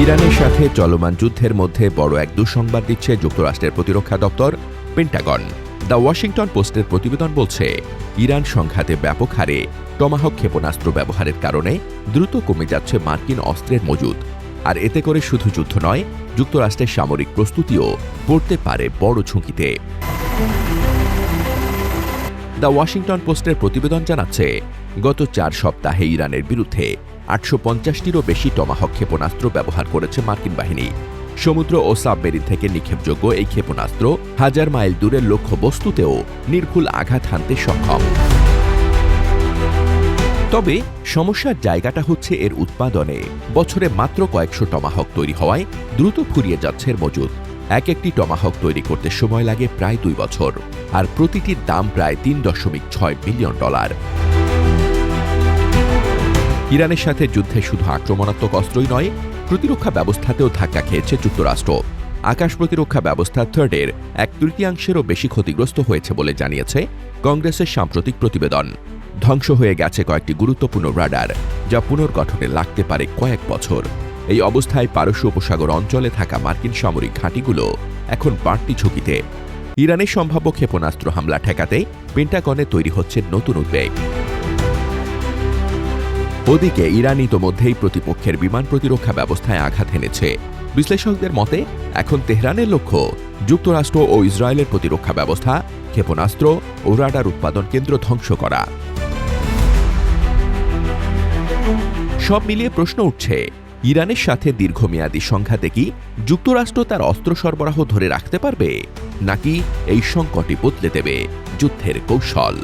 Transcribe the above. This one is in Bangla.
ইরানের সাথে চলমান যুদ্ধের মধ্যে বড় এক দুঃসংবাদ দিচ্ছে যুক্তরাষ্ট্রের প্রতিরক্ষা দপ্তর পেন্টাগন। দ্য ওয়াশিংটন পোস্টের প্রতিবেদন বলছে, ইরান সংঘাতে ব্যাপক হারে টমাহক ক্ষেপণাস্ত্র ব্যবহারের কারণে দ্রুত কমে যাচ্ছে মার্কিন অস্ত্রের মজুদ। আর এতে করে শুধু যুদ্ধ নয়, যুক্তরাষ্ট্রের সামরিক প্রস্তুতিও পড়তে পারে বড় ঝুঁকিতে। দ্য ওয়াশিংটন পোস্টের প্রতিবেদন জানাচ্ছে, গত 4 সপ্তাহে ইরানের বিরুদ্ধে 850টিরও বেশি টমাহক ক্ষেপণাস্ত্র ব্যবহার করেছে মার্কিন বাহিনী। সমুদ্র ও সাবমেরিন থেকে নিক্ষেপযোগ্য এই ক্ষেপণাস্ত্র 1000 মাইল দূরের লক্ষ্যবস্তুতেও নির্ভুল আঘাত হানতে সক্ষম। তবে সমস্যার জায়গাটা হচ্ছে এর উৎপাদনে। বছরে মাত্র কয়েকশো টমাহক তৈরি হওয়ায় দ্রুত ফুরিয়ে যাচ্ছে এর মজুদ। একটি টমাহক তৈরি করতে সময় লাগে প্রায় 2 বছর, আর প্রতিটির দাম প্রায় $3.6 বিলিয়ন। ইরানের সাথে যুদ্ধে শুধু আক্রমণাত্মক অস্ত্রই নয়, প্রতিরক্ষা ব্যবস্থাতেও ধাক্কা খেয়েছে যুক্তরাষ্ট্র। আকাশ প্রতিরক্ষা ব্যবস্থা থার্ডের 1/3-ও বেশি ক্ষতিগ্রস্ত হয়েছে বলে জানিয়েছে কংগ্রেসের সাম্প্রতিক প্রতিবেদন। ধ্বংস হয়ে গেছে কয়েকটি গুরুত্বপূর্ণ রাডার, যা পুনর্গঠনে লাগতে পারে কয়েক বছর। এই অবস্থায় পারস্য উপসাগর অঞ্চলে থাকা মার্কিন সামরিক ঘাঁটিগুলো এখন বাড়তি ঝুঁকিতে। ইরানের সম্ভাব্য ক্ষেপণাস্ত্র হামলা ঠেকাতে পেন্টাগনে তৈরি হচ্ছে নতুন উদ্বেগ। ওদিকে ইরান ইতোমধ্যেই প্রতিপক্ষের বিমান প্রতিরক্ষা ব্যবস্থায় আঘাত এনেছে। বিশ্লেষকদের মতে, এখন তেহরানের লক্ষ্য যুক্তরাষ্ট্র ও ইসরায়েলের প্রতিরক্ষা ব্যবস্থা, ক্ষেপণাস্ত্র ও রাডার উৎপাদন কেন্দ্র ধ্বংস করা। সব মিলিয়ে প্রশ্ন উঠছে, ইরানের সাথে দীর্ঘমেয়াদী সংঘাতে কি যুক্তরাষ্ট্র তার অস্ত্র সরবরাহ ধরে রাখতে পারবে, নাকি এই সংকটই বদলে দেবে যুদ্ধের কৌশল?